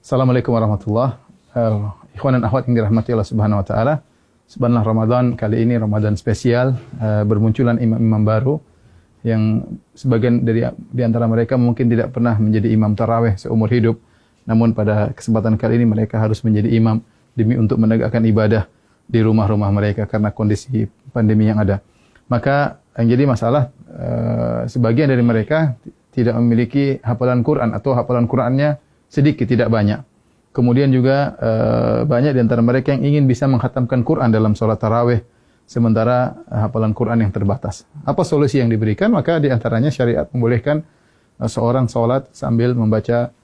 Assalamualaikum warahmatullahi wabarakatuh. Ikhwan dan akhwat yang dirahmati Allah Subhanahu wa taala. Subhanallah, Ramadan kali ini Ramadan spesial, bermunculan imam-imam baru yang sebagian di antara mereka mungkin tidak pernah menjadi imam tarawih seumur hidup. Namun pada kesempatan kali ini mereka harus menjadi imam demi untuk menegakkan ibadah di rumah-rumah mereka karena kondisi pandemi yang ada. Maka yang jadi masalah sebagian dari mereka tidak memiliki hafalan Quran atau hafalan Qurannya sedikit, tidak banyak. Kemudian juga banyak di antara mereka yang ingin bisa menghatamkan Quran dalam sholat tarawih, sementara hafalan Quran yang terbatas. Apa solusi yang diberikan? Maka di antaranya syariat membolehkan seorang sholat sambil membaca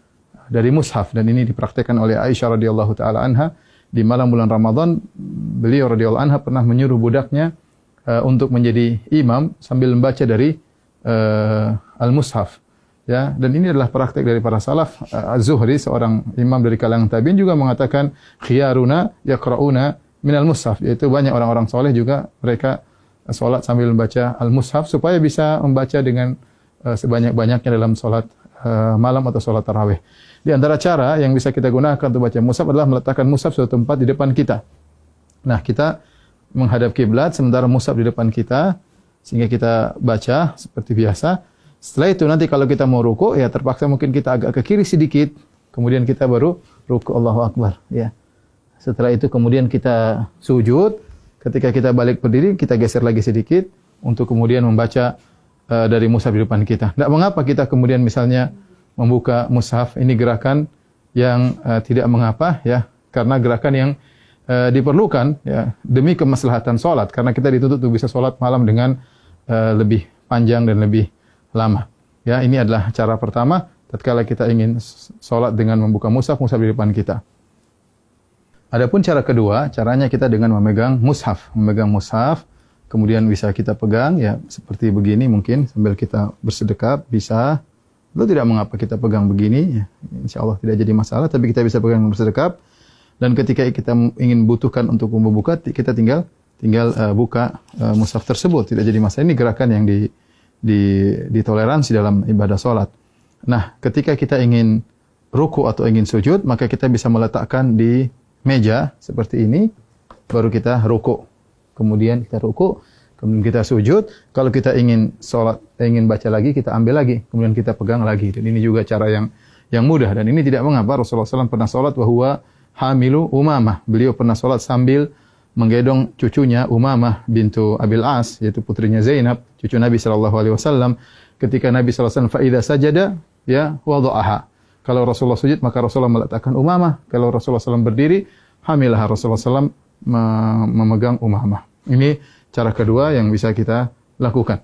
dari mushaf, dan ini dipraktikkan oleh Aisyah radhiyallahu taala anha di malam bulan Ramadan. Beliau radhiyallahu anha pernah menyuruh budaknya untuk menjadi imam sambil membaca dari al-mushaf. Ya, dan ini adalah praktik dari para salaf. Az-Zuhri, seorang imam dari kalangan tabi'in, juga mengatakan khiyaruna yaqra'una minal mushaf, yaitu banyak orang-orang soleh juga mereka salat sambil membaca al-mushaf supaya bisa membaca dengan sebanyak-banyaknya dalam salat malam atau salat tarawih. Di antara cara yang bisa kita gunakan untuk baca mushaf adalah meletakkan mushaf suatu tempat di depan kita. Nah, kita menghadap kiblat sementara mushaf di depan kita sehingga kita baca seperti biasa. Setelah itu nanti kalau kita mau ruku, ya terpaksa mungkin kita agak ke kiri sedikit, kemudian kita baru ruku, Allahu Akbar, ya. Setelah itu kemudian kita sujud, ketika kita balik berdiri kita geser lagi sedikit untuk kemudian membaca dari mushaf di depan kita. Tidak mengapa kita kemudian misalnya membuka mushaf, ini gerakan yang tidak mengapa, ya, karena gerakan yang diperlukan, ya, demi kemaslahatan salat, karena kita dituntut untuk bisa salat malam dengan lebih panjang dan lebih lama. Ya, ini adalah cara pertama tatkala kita ingin salat dengan membuka mushaf di depan kita. Adapun cara kedua, caranya kita dengan memegang mushaf, kemudian bisa kita pegang, ya, seperti begini mungkin sambil kita bersedekap bisa. Itu tidak mengapa kita pegang begini, ya. Insyaallah tidak jadi masalah, tapi kita bisa pegang bersedekap, dan ketika kita ingin butuhkan untuk membuka, kita tinggal buka mushaf tersebut, tidak jadi masalah. Ini gerakan yang ditoleransi dalam ibadah salat. Nah, ketika kita ingin ruku atau ingin sujud, maka kita bisa meletakkan di meja seperti ini, baru kita ruku. Kemudian kita ruku, kemudian kita sujud. Kalau kita ingin salat, ingin baca lagi, kita ambil lagi, kemudian kita pegang lagi. Dan ini juga cara yang mudah, dan ini tidak mengapa. Rasulullah SAW pernah salat wa huwa hamilu Umamah. Beliau pernah salat sambil menggendong cucunya Umamah bintu Abil As, yaitu putrinya Zainab, cucu Nabi SAW. Ketika Nabi SAW fa idza sajada, ya, wada'aha. Kalau Rasulullah sujud, maka Rasulullah meletakkan Umamah. Kalau Rasulullah SAW berdiri, hamilah Rasulullah SAW memegang Umamah. Ini cara kedua yang bisa kita lakukan.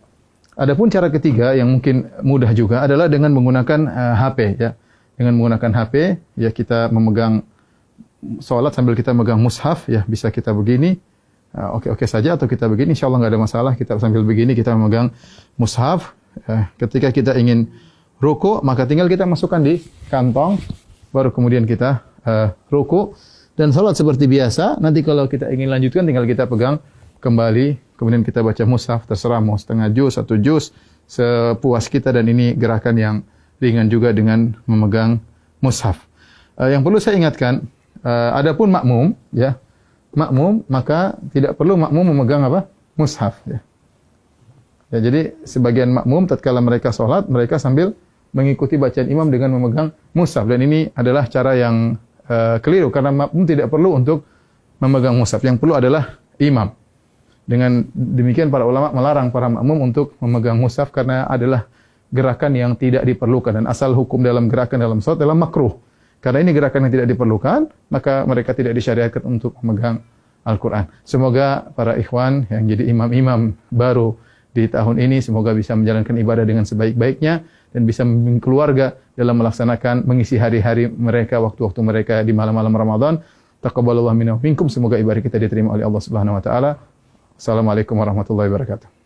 Adapun cara ketiga yang mungkin mudah juga adalah dengan menggunakan HP, ya. Dengan menggunakan HP, ya, kita memegang salat sambil kita megang mushaf, ya, bisa kita begini, oke saja, atau kita begini, insyaallah nggak ada masalah. Kita sambil begini kita memegang mushaf. Ketika kita ingin ruku, maka tinggal kita masukkan di kantong, baru kemudian kita ruku dan salat seperti biasa. Nanti kalau kita ingin lanjutkan, tinggal kita pegang kembali, kemudian kita baca mushaf, terserah mau setengah juz, 1 juz, sepuas kita, dan ini gerakan yang ringan juga dengan memegang mushaf. Yang perlu saya ingatkan, adapun makmum, ya, maka tidak perlu makmum memegang apa? Mushaf, ya. Ya, jadi sebagian makmum tatkala mereka salat, mereka sambil mengikuti bacaan imam dengan memegang mushaf, dan ini adalah cara yang keliru, karena makmum tidak perlu untuk memegang mushaf. Yang perlu adalah imam. Dengan demikian para ulama melarang para makmum untuk memegang mushaf karena adalah gerakan yang tidak diperlukan, dan asal hukum dalam gerakan dalam salat adalah makruh. Karena ini gerakan yang tidak diperlukan, maka mereka tidak disyariatkan untuk memegang Al-Quran. Semoga para ikhwan yang jadi imam-imam baru di tahun ini, semoga bisa menjalankan ibadah dengan sebaik-baiknya, dan bisa membimbing keluarga dalam melaksanakan, mengisi hari-hari mereka, waktu-waktu mereka di malam-malam Ramadan. Taqabbalallahu minna wa minkum. Semoga ibadah kita diterima oleh Allah Subhanahu wa taala. Assalamualaikum warahmatullahi wabarakatuh.